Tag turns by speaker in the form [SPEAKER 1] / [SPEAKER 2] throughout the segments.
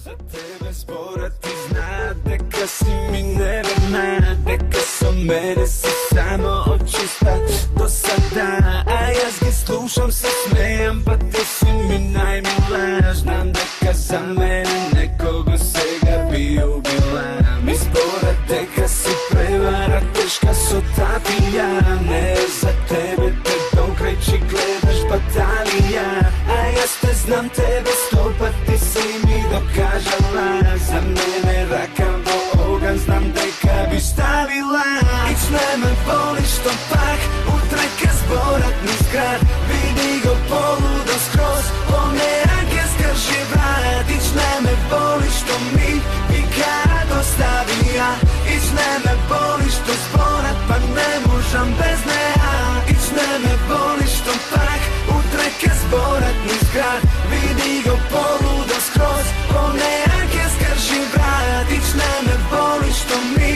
[SPEAKER 1] Za tebe zbora ti zna, дека si mi neverna, дека sa mene si samo očista do sada. A jaz gi slušam, se smejam, pa ti si mi najmila. Znam дека za mene nekoga сега bi ubila. Mi zbora дека si prevara, teška so ta pijane. Za tebe te dokreći gledaš batalija. A jaz te znam, tebe stopa, ti si mi dokažala. Za mene rakam do ogan, znam дека bi stavila. Ić ne me boli što pak utreka zborat niz grad. Vidi go poludo skroz, on je angelska živrat. Ić ne me boli što mi ikad ostavija. Ić ne me boli što zborat, pa ne možem bez neja. Ić ne me boli što pak utreka zborat niz grad. Vidi go poludo skroz, on je angelska živrat. Ić ne me boli što mi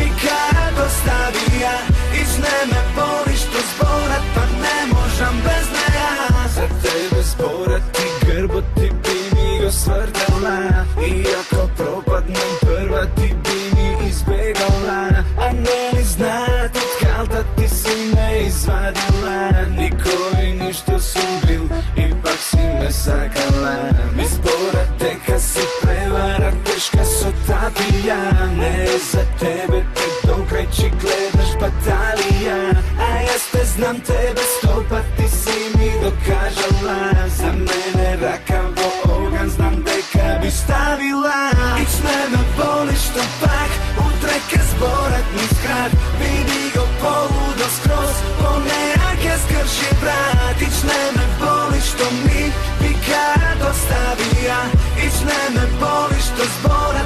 [SPEAKER 1] ikad ostavija. Ić ne me boli što zborat, pa ne možem bez neja. Za tebe zborat i grbo ti bi mi go svrtala. Iako propadnem prva ti bi mi izbegala. A ne li znat od kalta ti si me izvadila. Niko i ništo sam bil, ipak si me sakala. Mi zborat дека si prevara, teška su ta pijane. Za tebe te dokreći gledaš batalija. A jaz te znam, tebe stopa, ti si mi dokažala. Za mene rakavo ogan, znam дека bi stavila. Ić ne me boli što pak utreka zborat niz grad. Vidi go poludo skroz, on je angelska živrat. Ić ne me boli što mi ikad ostavija. Ić ne me boli što zborat